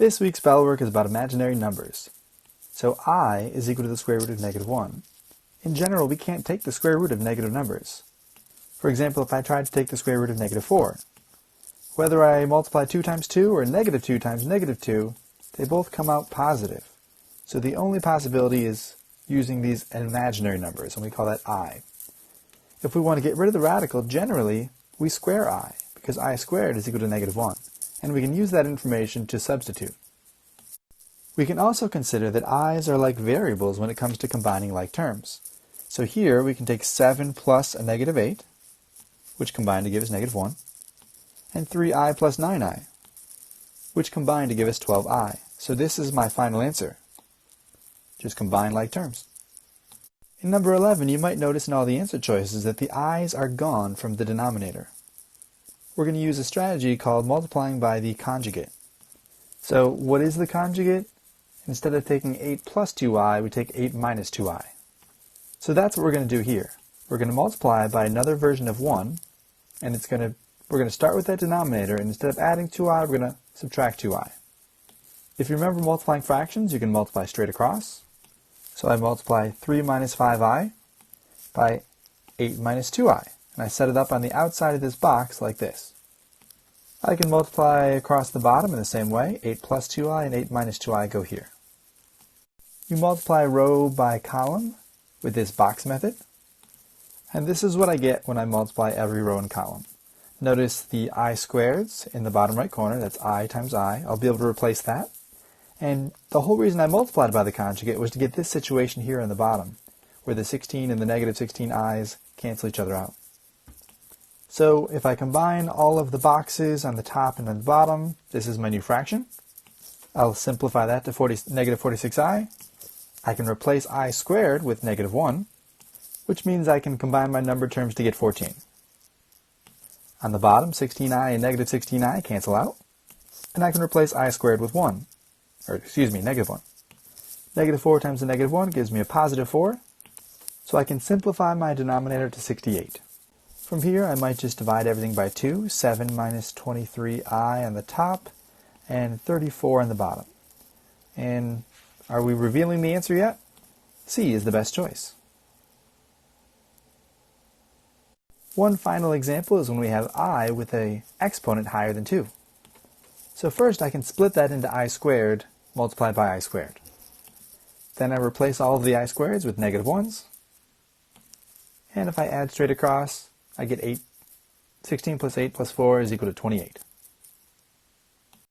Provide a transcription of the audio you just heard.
This week's spell work is about imaginary numbers. So I is equal to the square root of -1. In general, we can't take the square root of negative numbers. For example, if I tried to take the square root of -4, whether I multiply 2 times 2 or -2 times -2, they both come out positive. So the only possibility is using these imaginary numbers, and we call that I. If we want to get rid of the radical, generally, we square I, because I squared is equal to -1, and we can use that information to substitute. We can also consider that i's are like variables when it comes to combining like terms. So here we can take 7 plus a -8, which combine to give us -1, and 3i plus 9i, which combine to give us 12i. So this is my final answer. Just combine like terms. In number 11, you might notice in all the answer choices that the i's are gone from the denominator. We're going to use a strategy called multiplying by the conjugate. So what is the conjugate? Instead of taking 8 plus 2i, we take 8 minus 2i. So that's what we're going to do here. We're going to multiply by another version of 1, and we're going to start with that denominator, and instead of adding 2i, we're going to subtract 2i. If you remember multiplying fractions, you can multiply straight across. So I multiply 3 minus 5i by 8 minus 2i, and I set it up on the outside of this box like this. I can multiply across the bottom in the same way. 8 plus 2i and 8 minus 2i go here. You multiply row by column with this box method, and this is what I get when I multiply every row and column. Notice the I squareds in the bottom right corner. That's I times I. I'll be able to replace that. And the whole reason I multiplied by the conjugate was to get this situation here on the bottom, where the 16 and the -16 i's cancel each other out. So if I combine all of the boxes on the top and on the bottom, this is my new fraction. I'll simplify that to -46i. I can replace I squared with -1, which means I can combine my number terms to get 14. On the bottom, 16i and -16i cancel out, and I can replace I squared with 1. Or excuse me, -1. -4 times the -1 gives me a +4, so I can simplify my denominator to 68. From here, I might just divide everything by 2, 7 minus 23i on the top, and 34 on the bottom. And are we revealing the answer yet? C is the best choice. One final example is when we have I with an exponent higher than 2. So first I can split that into I squared multiplied by I squared. Then I replace all of the I squareds with -1s. And if I add straight across, I get 8. 16 plus 8 plus 4 is equal to 28.